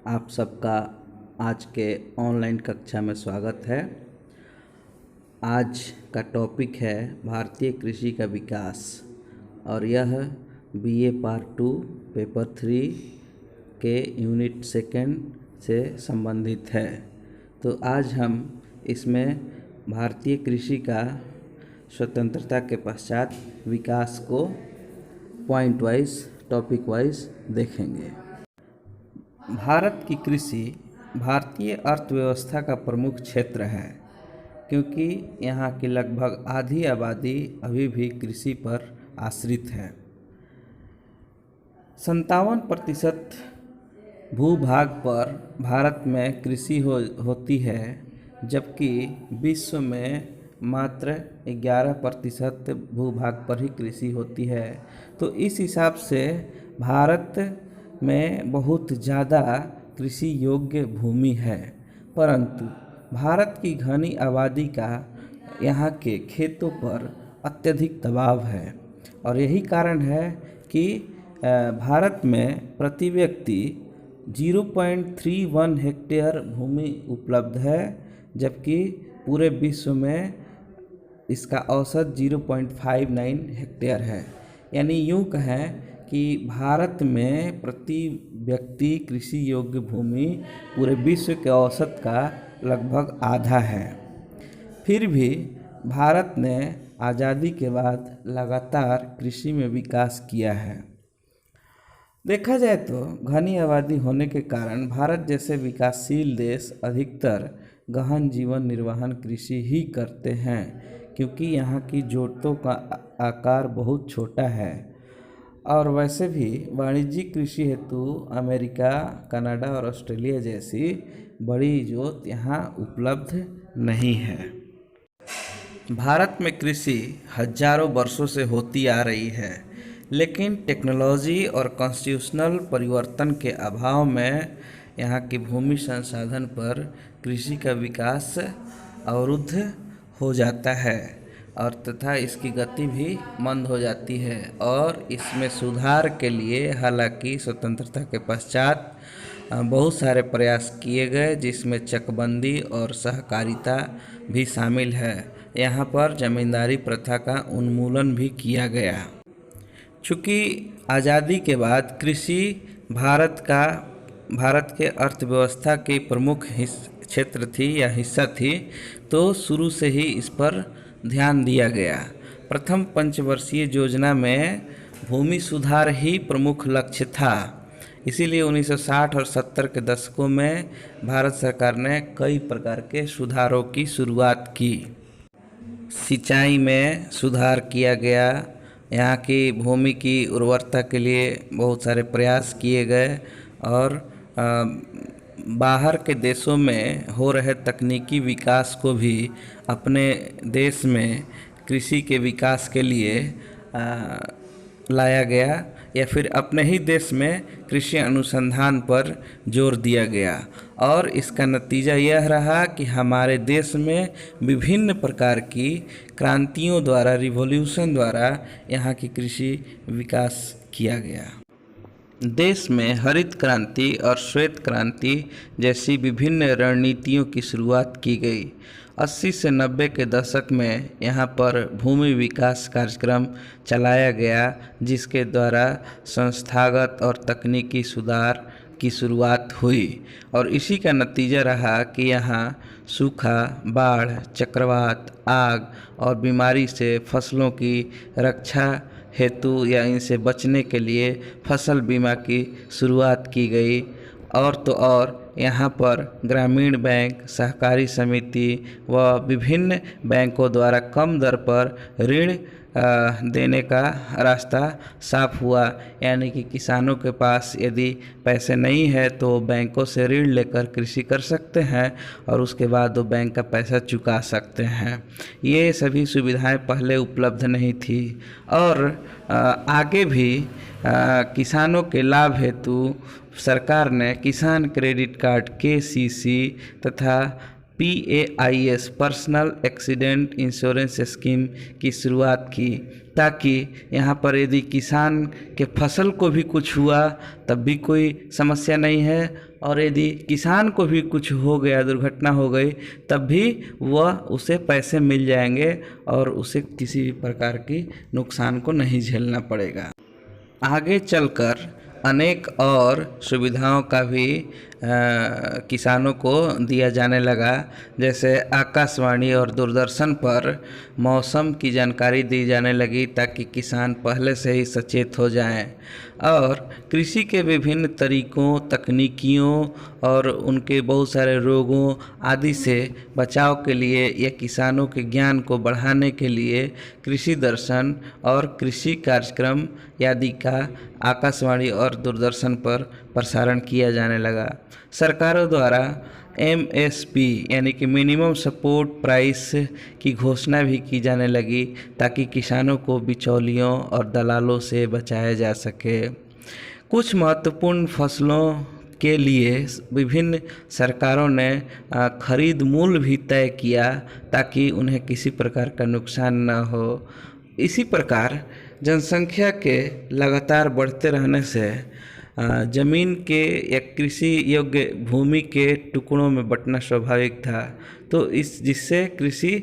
आप सबका आज के ऑनलाइन कक्षा में स्वागत है। आज का टॉपिक है भारतीय कृषि का विकास और यह बीए पार्ट 2 पेपर 3 के यूनिट सेकंड से संबंधित है। तो आज हम इसमें भारतीय कृषि का स्वतंत्रता के पश्चात विकास को पॉइंट वाइज टॉपिक वाइज देखेंगे। भारत की कृषि भारतीय अर्थव्यवस्था का प्रमुख क्षेत्र है, क्योंकि यहाँ की लगभग आधी आबादी अभी भी कृषि पर आश्रित है। 57% भूभाग पर भारत में कृषि होती है, जबकि विश्व में मात्र 11% भूभाग पर ही कृषि होती है। तो इस हिसाब से भारत में बहुत ज़्यादा कृषि योग्य भूमि है, परंतु भारत की घनी आबादी का यहाँ के खेतों पर अत्यधिक दबाव है और यही कारण है कि भारत में प्रति व्यक्ति 0.31 हेक्टेयर भूमि उपलब्ध है, जबकि पूरे विश्व में इसका औसत 0.59 हेक्टेयर है। यानी यूँ कहें कि भारत में प्रति व्यक्ति कृषि योग्य भूमि पूरे विश्व के औसत का लगभग आधा है। फिर भी भारत ने आज़ादी के बाद लगातार कृषि में विकास किया है। देखा जाए तो घनी आबादी होने के कारण भारत जैसे विकासशील देश अधिकतर गहन जीवन निर्वाहन कृषि ही करते हैं, क्योंकि यहाँ की जोतों का आकार बहुत छोटा है और वैसे भी वाणिज्यिक कृषि हेतु अमेरिका, कनाडा और ऑस्ट्रेलिया जैसी बड़ी जोत यहाँ उपलब्ध नहीं है। भारत में कृषि हजारों वर्षों से होती आ रही है, लेकिन टेक्नोलॉजी और कॉन्स्टिट्यूशनल परिवर्तन के अभाव में यहाँ की भूमि संसाधन पर कृषि का विकास अवरुद्ध हो जाता है और तथा इसकी गति भी मंद हो जाती है। और इसमें सुधार के लिए हालांकि स्वतंत्रता के पश्चात बहुत सारे प्रयास किए गए, जिसमें चकबंदी और सहकारिता भी शामिल है। यहाँ पर जमींदारी प्रथा का उन्मूलन भी किया गया। चूँकि आज़ादी के बाद कृषि भारत के अर्थव्यवस्था की प्रमुख क्षेत्र थी या हिस्सा थी, तो शुरू से ही इस पर ध्यान दिया गया। प्रथम पंचवर्षीय योजना में भूमि सुधार ही प्रमुख लक्ष्य था। इसीलिए 1960 और 70 के दशकों में भारत सरकार ने कई प्रकार के सुधारों की शुरुआत की। सिंचाई में सुधार किया गया, यहाँ की भूमि की उर्वरता के लिए बहुत सारे प्रयास किए गए और बाहर के देशों में हो रहे तकनीकी विकास को भी अपने देश में कृषि के विकास के लिए लाया गया, या फिर अपने ही देश में कृषि अनुसंधान पर जोर दिया गया। और इसका नतीजा यह रहा कि हमारे देश में विभिन्न प्रकार की क्रांतियों द्वारा, रिवॉल्यूशन द्वारा यहाँ की कृषि विकास किया गया। देश में हरित क्रांति और श्वेत क्रांति जैसी विभिन्न रणनीतियों की शुरुआत की गई। 80 से 90 के दशक में यहाँ पर भूमि विकास कार्यक्रम चलाया गया, जिसके द्वारा संस्थागत और तकनीकी सुधार की शुरुआत हुई और इसी का नतीजा रहा कि यहाँ सूखा, बाढ़, चक्रवात, आग और बीमारी से फसलों की रक्षा हेतु या इनसे बचने के लिए फसल बीमा की शुरुआत की गई। और तो और यहाँ पर ग्रामीण बैंक, सहकारी समिति व विभिन्न बैंकों द्वारा कम दर पर ऋण देने का रास्ता साफ हुआ। यानी कि किसानों के पास यदि पैसे नहीं है तो बैंकों से ऋण लेकर कृषि कर सकते हैं और उसके बाद वो बैंक का पैसा चुका सकते हैं। ये सभी सुविधाएं पहले उपलब्ध नहीं थी और आगे भी किसानों के लाभ हेतु सरकार ने किसान क्रेडिट कार्ड KCC तथा PAIS personal accident insurance scheme की शुरुआत की, ताकि यहाँ पर यदि किसान के फसल को भी कुछ हुआ तब भी कोई समस्या नहीं है, और यदि किसान को भी कुछ हो गया, दुर्घटना हो गई, तब भी वह उसे पैसे मिल जाएंगे और उसे किसी भी प्रकार की नुकसान को नहीं झेलना पड़ेगा। आगे चलकर अनेक और सुविधाओं का भी किसानों को दिया जाने लगा, जैसे आकाशवाणी और दूरदर्शन पर मौसम की जानकारी दी जाने लगी ताकि किसान पहले से ही सचेत हो जाएं, और कृषि के विभिन्न तरीकों, तकनीकियों और उनके बहुत सारे रोगों आदि से बचाव के लिए या किसानों के ज्ञान को बढ़ाने के लिए कृषि दर्शन और कृषि कार्यक्रम आदि का आकाशवाणी और दूरदर्शन पर प्रसारण किया जाने लगा। सरकारों द्वारा MSP यानी कि मिनिमम सपोर्ट प्राइस की घोषणा भी की जाने लगी, ताकि किसानों को बिचौलियों और दलालों से बचाया जा सके। कुछ महत्वपूर्ण फसलों के लिए विभिन्न सरकारों ने खरीद मूल्य भी तय किया, ताकि उन्हें किसी प्रकार का नुकसान न हो। इसी प्रकार जनसंख्या के लगातार बढ़ते रहने से जमीन के या कृषि योग्य भूमि के टुकड़ों में बंटना स्वाभाविक था, तो जिससे कृषि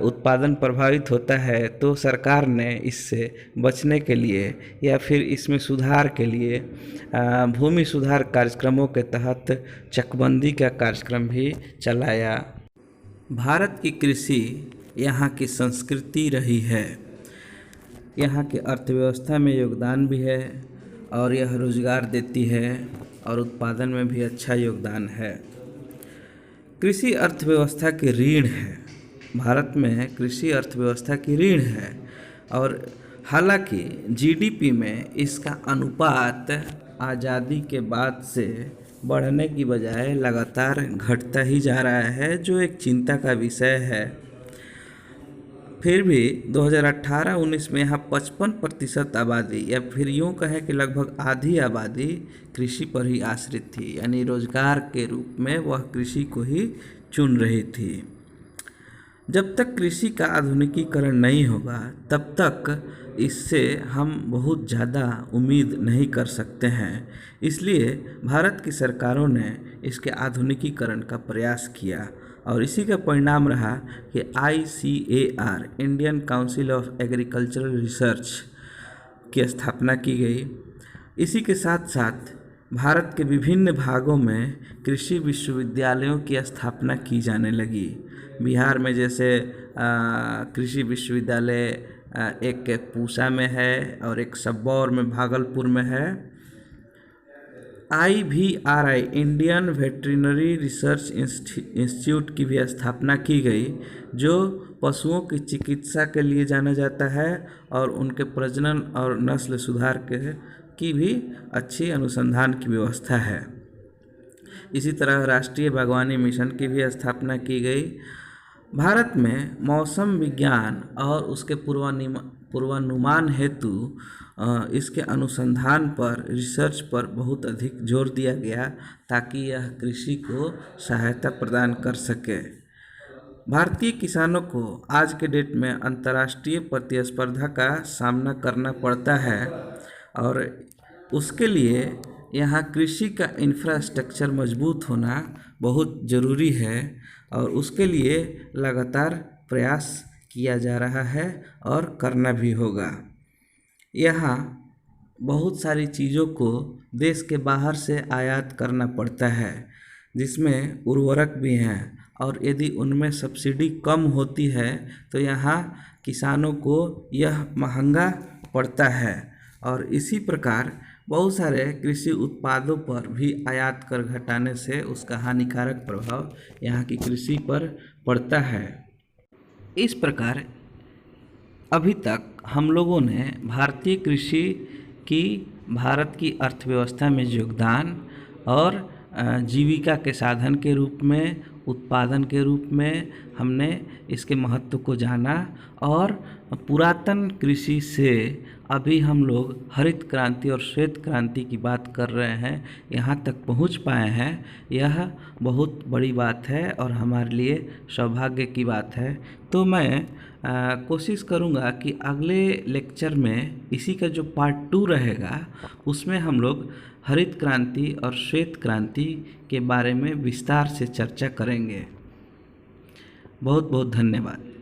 उत्पादन प्रभावित होता है। तो सरकार ने इससे बचने के लिए या फिर इसमें सुधार के लिए भूमि सुधार कार्यक्रमों के तहत चकबंदी का कार्यक्रम भी चलाया। भारत की कृषि यहाँ की संस्कृति रही है, यहाँ की अर्थव्यवस्था में योगदान भी है, और यह रोजगार देती है और उत्पादन में भी अच्छा योगदान है। कृषि अर्थव्यवस्था की रीढ़ है, भारत में कृषि अर्थव्यवस्था की रीढ़ है, और हालांकि GDP में इसका अनुपात आज़ादी के बाद से बढ़ने की बजाय लगातार घटता ही जा रहा है, जो एक चिंता का विषय है। फिर भी 2018-19 में यहाँ 55% आबादी, या फिर यूँ कहें कि लगभग आधी आबादी कृषि पर ही आश्रित थी, यानी रोजगार के रूप में वह कृषि को ही चुन रही थी। जब तक कृषि का आधुनिकीकरण नहीं होगा तब तक इससे हम बहुत ज़्यादा उम्मीद नहीं कर सकते हैं। इसलिए भारत की सरकारों ने इसके आधुनिकीकरण का प्रयास किया, और इसी का परिणाम रहा कि ICAR Indian council of agricultural research की स्थापना की गई। इसी के साथ साथ भारत के विभिन्न भागों में कृषि विश्वविद्यालयों की स्थापना की जाने लगी। बिहार में जैसे कृषि विश्वविद्यालय एक पूसा में है और एक सबौर में भागलपुर में है। IVRI Indian veterinary research institute की भी स्थापना की गई, जो पशुओं की चिकित्सा के लिए जाना जाता है और उनके प्रजनन और नस्ल सुधार की भी अच्छी अनुसंधान की व्यवस्था है। इसी तरह राष्ट्रीय बागवानी मिशन की भी स्थापना की गई। भारत में मौसम विज्ञान और उसके पूर्वानुमान हेतु इसके अनुसंधान पर, रिसर्च पर बहुत अधिक जोर दिया गया, ताकि यह कृषि को सहायता प्रदान कर सके। भारतीय किसानों को आज के डेट में अंतर्राष्ट्रीय प्रतिस्पर्धा का सामना करना पड़ता है, और उसके लिए यहाँ कृषि का इंफ्रास्ट्रक्चर मजबूत होना बहुत ज़रूरी है, और उसके लिए लगातार प्रयास किया जा रहा है और करना भी होगा। यहाँ बहुत सारी चीज़ों को देश के बाहर से आयात करना पड़ता है, जिसमें उर्वरक भी हैं, और यदि उनमें सब्सिडी कम होती है तो यहाँ किसानों को यह महंगा पड़ता है। और इसी प्रकार बहुत सारे कृषि उत्पादों पर भी आयात कर घटाने से उसका हानिकारक प्रभाव यहाँ की कृषि पर पड़ता है। इस प्रकार अभी तक हम लोगों ने भारतीय कृषि की भारत की अर्थव्यवस्था में योगदान और जीविका के साधन के रूप में, उत्पादन के रूप में हमने इसके महत्व को जाना, और पुरातन कृषि से अभी हम लोग हरित क्रांति और श्वेत क्रांति की बात कर रहे हैं, यहाँ तक पहुँच पाए हैं। यह बहुत बड़ी बात है और हमारे लिए सौभाग्य की बात है। तो मैं कोशिश करूँगा कि अगले लेक्चर में इसी का जो पार्ट 2 रहेगा उसमें हम लोग हरित क्रांति और श्वेत क्रांति के बारे में विस्तार से चर्चा करेंगे। बहुत बहुत धन्यवाद।